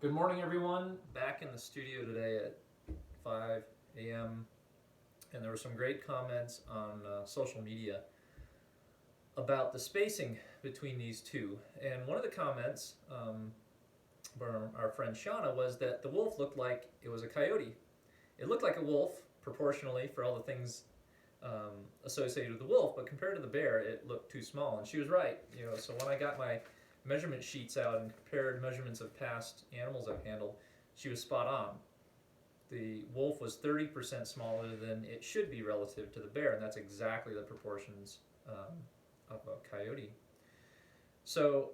Good morning, everyone. Back in the studio today at 5 a.m. and there were some great comments on social media about the spacing between these two. And one of the comments from our friend Shauna was that the wolf looked like it was a coyote. It looked like a wolf proportionally for all the things associated with the wolf, but compared to the bear, it looked too small. And she was right. So when I got my measurement sheets out and compared measurements of past animals I've handled, she was spot on. The wolf was 30% smaller than it should be relative to the bear, and that's exactly the proportions of a coyote. So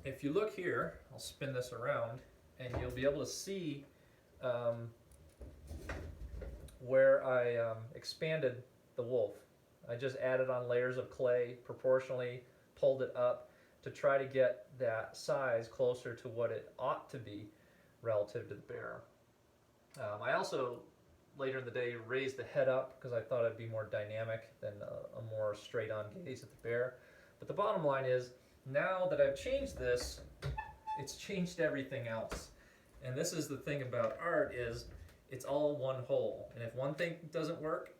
if you look here, I'll spin this around, and you'll be able to see where I expanded the wolf. I just added on layers of clay, proportionally pulled it up to try to get that size closer to what it ought to be relative to the bear. I also, later in the day, raised the head up because I thought it'd be more dynamic than a more straight-on gaze at the bear. But the bottom line is, now that I've changed this, it's changed everything else. And this is the thing about art, is it's all one whole. And if one thing doesn't work,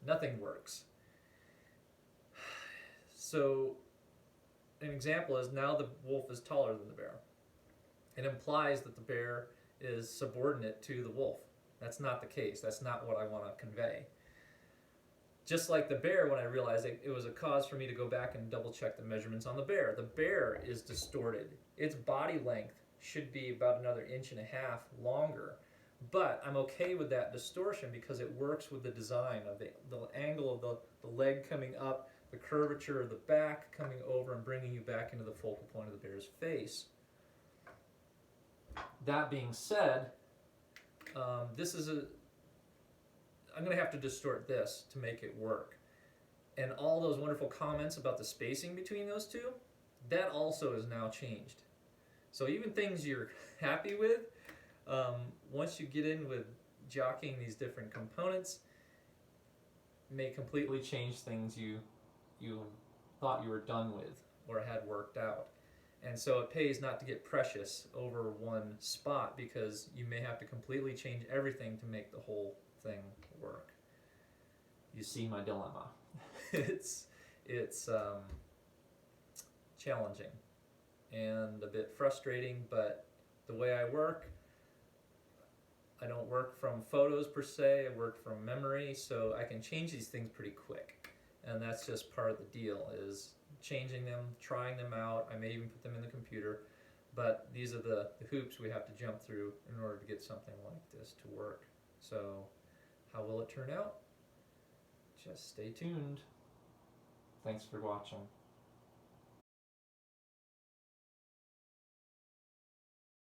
nothing works. So an example is, now the wolf is taller than the bear. It implies that the bear is subordinate to the wolf. That's not the case. That's not what I want to convey. Just like the bear, when I realized it was a cause for me to go back and double check the measurements on the bear. The bear is distorted. Its body length should be about another 1.5 inches longer. But I'm okay with that distortion because it works with the design of the angle of the leg coming up, the curvature of the back coming over and bringing you back into the focal point of the bear's face. That being said, I'm going to have to distort this to make it work. And all those wonderful comments about the spacing between those two, that also is now changed. So even things you're happy with, once you get in with jockeying these different components, may completely change things you thought you were done with or had worked out. And so it pays not to get precious over one spot, because you may have to completely change everything to make the whole thing work. You see my dilemma. It's challenging and a bit frustrating, but the way I work, I don't work from photos per se, I work from memory, so I can change these things pretty quick. And that's just part of the deal, is changing them, trying them out. I may even put them in the computer, but these are the hoops we have to jump through in order to get something like this to work. So how will it turn out? Just stay tuned. Thanks for watching.